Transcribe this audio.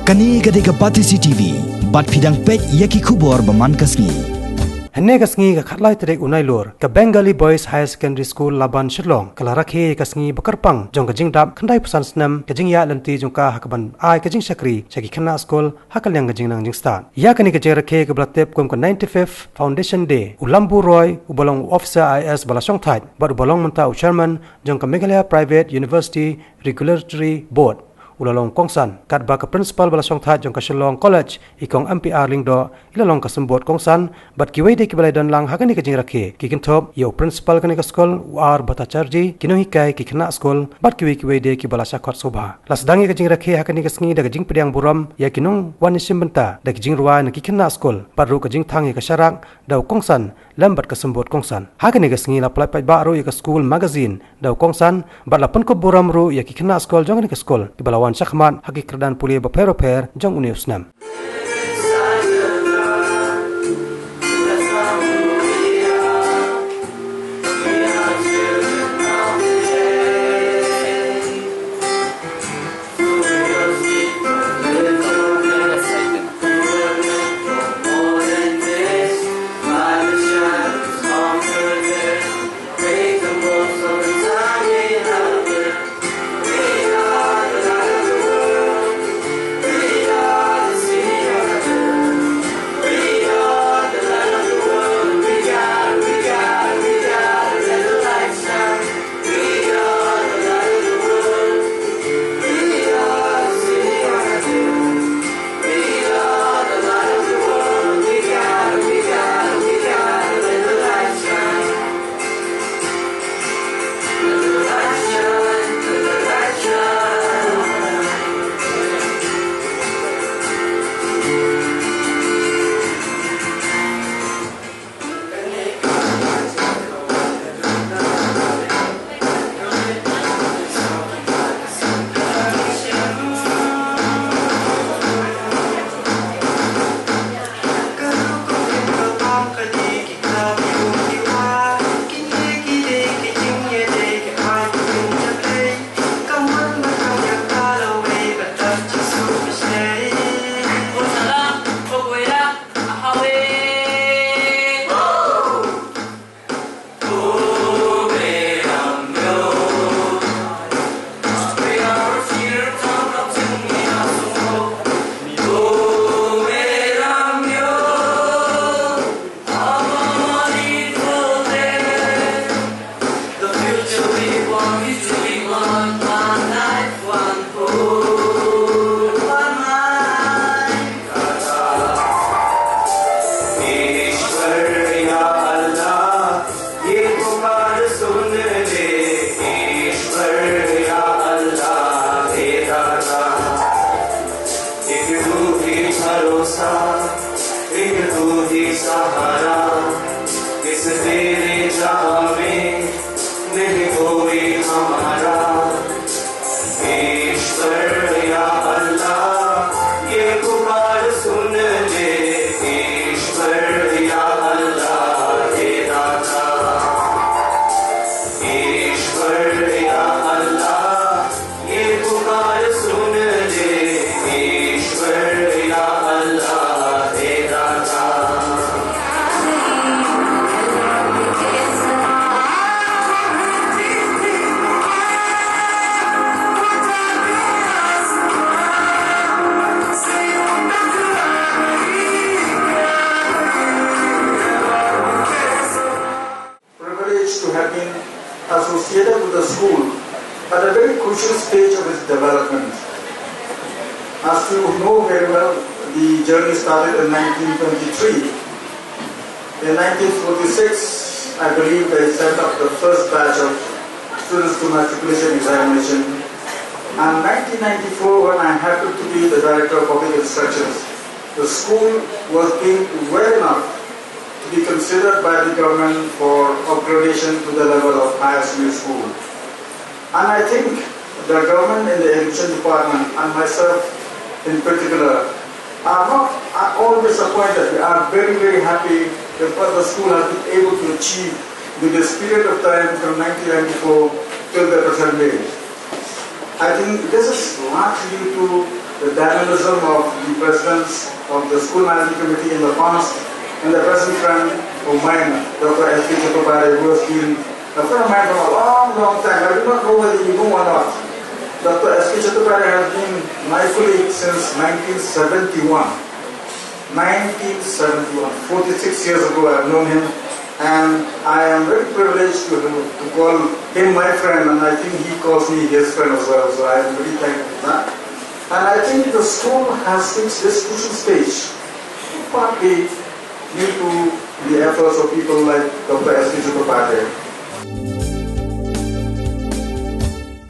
Kani gadega Patisi TV, bat pidang pet yaki kubor baman kasngi. Henne kasngi ka khatlai terek unai lor ka Bengali Boys High Secondary School Laban Shillong kala rakhe kasngi bakarpang jong ka jingdap khandai pusan snam ka jingya lanti jong ka hakaban ai ka jing sakri chaki khana school hakalyang ka jingnang jingstan ya kani ka jeng rakhe ka blatep kom ka 95th Foundation Day ulambu roy ubolong officer IS balasong thai bar ubolong manta u chairman jong ka Meghalaya Private University Regulatory Board ulalong kongsan kat ba ka principal balasong thai jong ka Shillong College ikong MPR lingdo ilalong ka sembot kongsan bat kiwei de kibalai dan lang hagani ka jing rakhe ki kintop yo principal kani ka school war batacharji kino hikai ki khna school bat kiwei de ki balasa khot sobha lasdangi ka jing rakhe hagani ka sngi daga jing pediang buram ya kinong wan sim benta daga jing ruwa na ki khna school bat ru ka jing thangi ka sharak daw kongsan lambat ka sembot kongsan hagani ka sngi la plai pai ba ru ya ka school magazine daw kongsan bat la pon ko buram ru ya ki khna school jong ka school ki balawan Sakhman haki kerdan puli baper jong uniusnam. Associated with the school at a very crucial stage of its development. As you know very well, the journey started in 1923. In 1946, I believe they sent up the first batch of students to matriculation examination. And 1994, when I happened to be the Director of Public Instructions, the school was being well enough to be considered by the government for upgradation to the level of higher secondary school. And I think the government in the education department and myself in particular are all disappointed. We are very, very happy with what the school has been able to achieve with this period of time from 1994 till the present day. I think this is largely due to the the dynamism of the presidents of the school management committee in the past, and the present friend of mine, Dr. S.K. Chattopadhyay, who has been a friend of mine for a long, long time. I do not know whether you know or not. Dr. S.K. Chattopadhyay has been my colleague since 1971. 1971, 46 years ago I have known him, and I am very privileged to call him my friend, and I think he calls me his friend as well, so I am very thankful for that. And I think the school has reached this crucial stage, partly due to the efforts of people like Dr. S.K. Chattopadhyay.